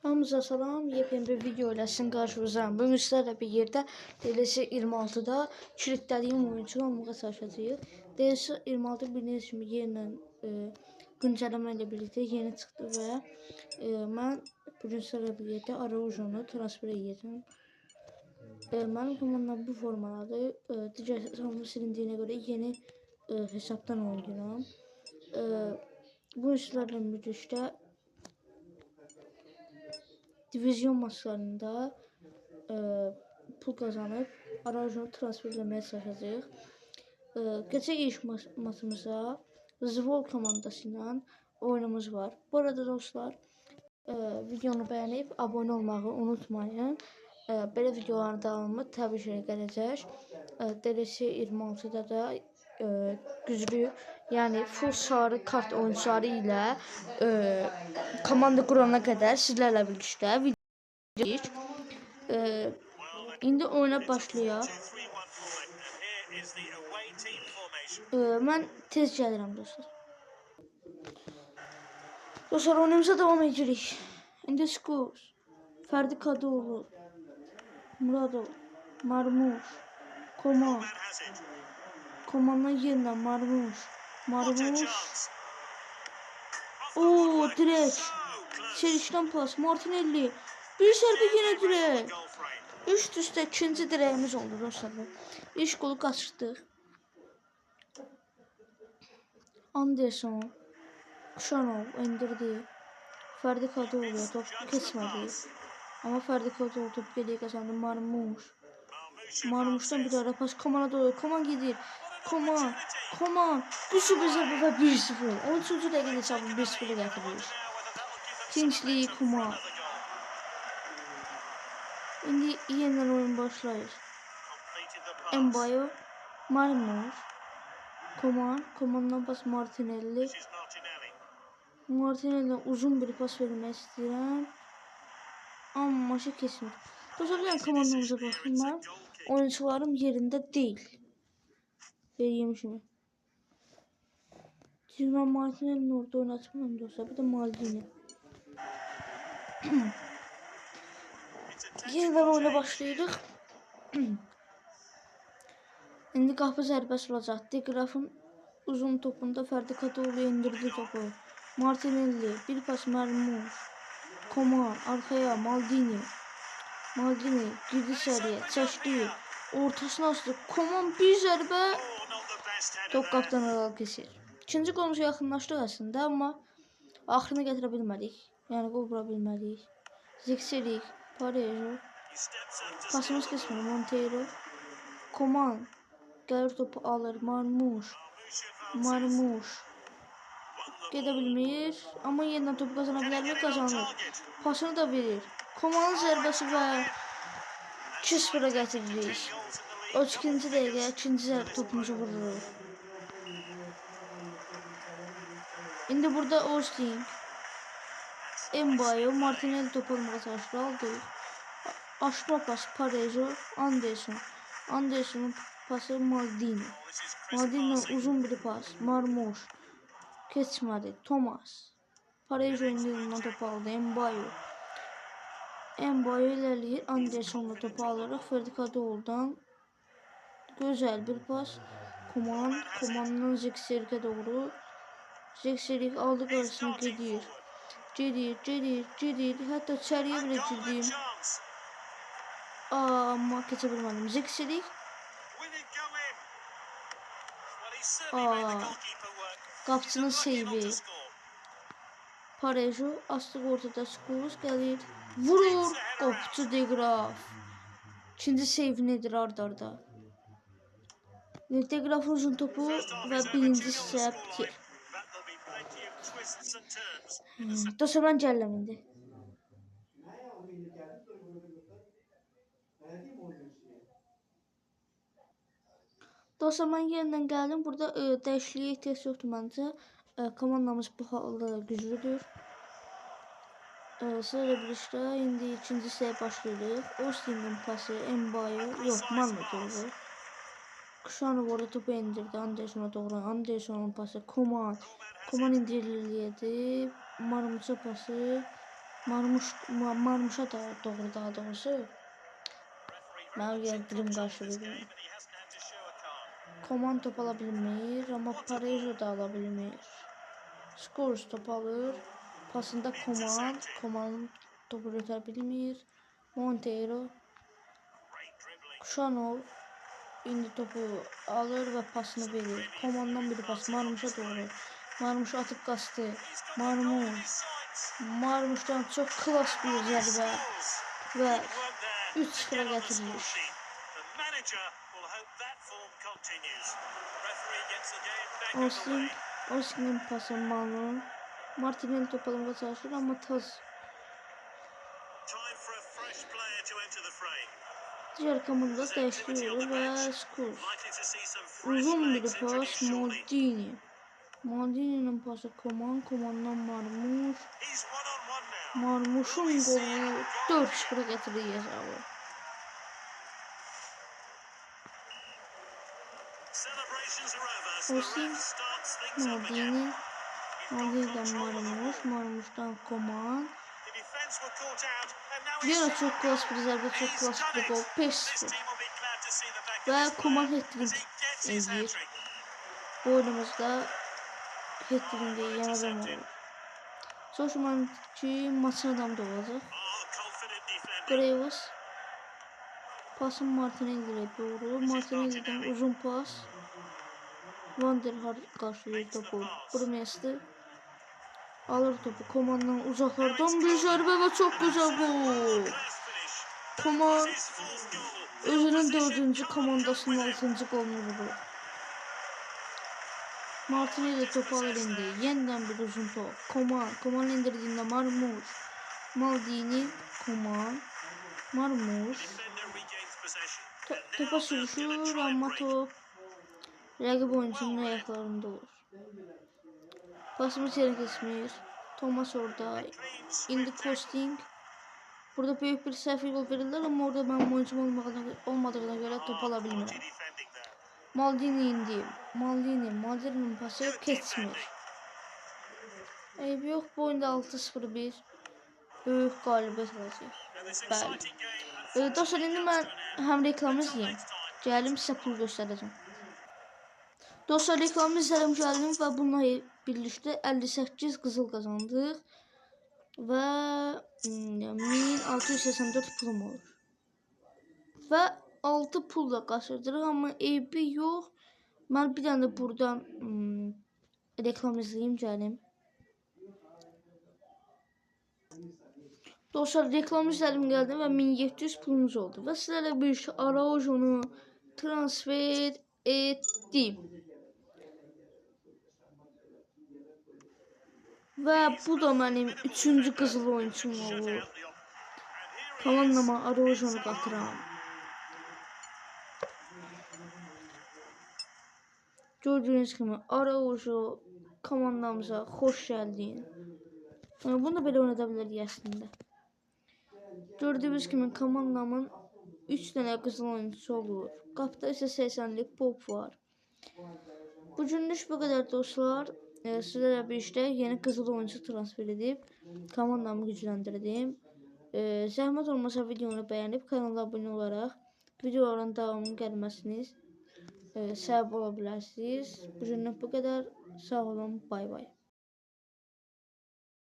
Hamınıza salam, yepyeni bir video ilə sizin qarşınızdayım. Bugün sizlərlə bir yerdə DLC 26'da kilidlədiyim oyuncu olmağa çalışacağıq. DLC 26 bildiğiniz kimi yeniden güncelleme ile birlikte yeni çıxdı və mən bugün sizlərlə bir yerdə Araujonu transfer edəcəm. Mənim komandam bu formadadır. Digər hesabımı silindiyinə görə yeni hesabdan oynayıram. Bu sizlərlə birlikdə divizyon maçlarında pul kazanıp Araujonu transfer etmeye çalışacağıq. Geçen ilk maçımıza Zvol komandasıyla oyunumuz var. Bu arada dostlar videonu beğenip abone olmayı unutmayın. Belə videoların davamı təbii ki gələcək. DLC 26'da da güclü, yani full sarı kart oyuncuları ilə komanda qurana qədər sizlərlə birlikdə video indi oyuna başlayaq. Mən tez gəlirəm dostlar. Dostlar oyunumuza devam edirik. İndi Skurs, Ferdi Kadıoğlu, Muradov, Marmuş, Koman. Komandan yeniden Marmuş. Oo, direkt. Çelişten pas. Martinelli. Bir zərbə yine direkt. Üst üste ikinci direğimiz oldu dostlar. İlk golü kaçırdık. Anderson. Kuşanov indirdi. Ferdi Kadıoğlu top kesmedi. Ama Ferdi Kadıoğlu top geriye kazandı. Marmuş'tan bir ara pas Koman'a doğru. Koman gidiyor. Koman. Güçlü bir zərbə və 1-0. 13. dəqiqədə hesabı 1-0'a gətirir. Kingsley Koman. İndi yeniden oyun başlayır. Mbayo, Marmuş, Komandan pas Martinelli. Martinelli'den uzun bir pas vermək istəyirəm. Amma maçı kesmir. Dostlar, komandamıza baxın mən. Oyuncularım yerində deyil. Yemişim. Çünki mən Martinelli'ni orada oynatmıyorum dostlar. Bir de Maldini. Yeniden oyuna başlayırıq. İndi qapı zərbəsi olacaq. Degrafın uzun topunda Ferdi Kadıoğlu indirdi topu. Martinelli, bir pas Marmuş, Koman, arkaya Maldini girdi seriye, çəkdi, ortasına açtı. Koman bir zərbə, top qapıdan aralı kesir. İkinci qolumuza yaxınlaşdıq əslində, amma axırına gətirə bilmədik. Yəni qol vura bilmədik. Zexerik, Parejo, pasımız kesmir, Monteiro, Koman gəlir topu alır, Marmuş gedə bilmir, amma yeniden topu kazanabilir mi? Kazanır. Pasını da verir. Komanın zərbəsi və 2-0'a gətiririk. O ikinci dəqiqə ikinci topumuzu vurur. İndi burada Osting, Mbayo, Martinelli topu almağa çalışır, aldı. Açma pas Parejo, Anderson'un pası Maldini'den uzun bir pas, Marmuş. Geçmedi. Thomas. Parejo'nun yanından topu aldı. Mbayo ilerleyir. Anderson'la topu alarak Ferdi Kadıoğlu'dan güzel bir pas. Komandan Zexerik'e doğru. Zexerik aldı karşısına gidiyor. Gedir. Hatta içeriye bile girdim. Ama geçebilmedim. Zexerik. Qapıçının seyvi. Parejo astık ortada, Skurs gəlir. Vurur. Qapıçı Degraf. İkinci seyvi nedir ardarda. Degrafın uzun topu və birinci hissə bitir. Dostlar, mən gəlirəm indi. Dostlar, mən yeniden gəldim. Burada dəyişikliyə ehtiyac yoxdur məncə. Komandamız bu halda da güclüdür. Sizlərlə birlikdə indi ikinci hissəyə başlayırıq. Osting'in pası, Mbayo, yox, Marmuş. Kuşanov orada topu indirdi Anderson'a doğru. Anderson'un pası Koman indirildi. Marmuş'a pası Marmuşa da doğru daha doğrusu. Ben dilim karşılıyor. Koman top alabilmir ama Parejo da alabilmir. Skors top alır. Pasında Koman topu götürebilmir. Monteiro. Kuşanov indi topu alır ve pasını verir. Komandan bir pas Marmuş'a doğru. Marmuş atıp kastı. Marmuş'tan çok klas bir zərbə ve 3-0'a getirilir. Osimhen'in pası Manu. Martinelli top almaya çalışır ama taz. Diğer komanda değiştiriyor ve skor. Uzun bir pas Maldini. Maldini'nin pası Koman'dan Marmuş. Marmuş'un golü 4-0'a getiriyor hesabı. Maldini'den Marmuş'tan Koman. Yine çok klas bir zərbə, çok klas bir gol. 5-0. Ve Koman hat-trick edir. Bu oyunumuzda hat-trick'de yan adam olur. Soşman ki maçın adamı da olacak. Graves. Pasın Martinelli'ye doğru. Martinelli'den uzun pas. Van der Haar karşılıyor topu. Burmester alır topu. Komandan uzaklardan bir zərbə ve çok güzel gol. Koman özünün 4. komandasının 6. golunu vurdu. Martinelli topu elinde. Yeniden bir uzun top. Koman indirdiğinde Marmuş. Maldini. Koman. Marmuş. Topa sürüşür ama top rakip oyuncunun ayaklarında olur. Pasımız yere kesmiyor. Thomas orada. Indi Kosting. Burada büyük bir səhv yol verirler ama orada ben oyuncum olmadığına göre top alabilmirəm. Maldini indi. Maldini'nin pası kesmir. Eybi yok, bu oyunda 6-0-1 büyük galibiyet olacaq. Bəli. Dostlar, indi mən həm reklamı izləyim. Gəlim sizə pul göstərəcəm. Dostlar, reklamı izlədim, gəldim və bununla birlikdə 58 qızıl qazandıq. Və 1684 pulum olur. Və 6 pulla qaçırdırıq, amma eybi yox. Mən bir dənə də buradan reklam izləyim, gəlim. Dostlar, reklam izlədim, gəldim və 1700 pulumuz oldu. Və sizlərlə bir Araujonu transfer etdim. Və bu da mənim 3-cü qızıl oyuncum olur. Komandama Araujonu qatıram. Gördüğünüz kimi Araujo komandamıza xoş gəldin. Bunu da belə oynada bilərik əslində. Gördüğünüz kimi komandamın 3 dənə qızıl oyuncusu olur. Qapıda isə 80'lik Pop var. Bugünlük bu kadar dostlar. Sizlərlə birlikdə yeni qızıl oyuncu transfer edib komandamı gücləndirdim. Zəhmət olmasa videonu bəyənib kanala abunə olaraq videoların davamının gəlməsini səbəb ola bilərsiniz. Bugünlük bu kadar. Sağ olun. Bay bay.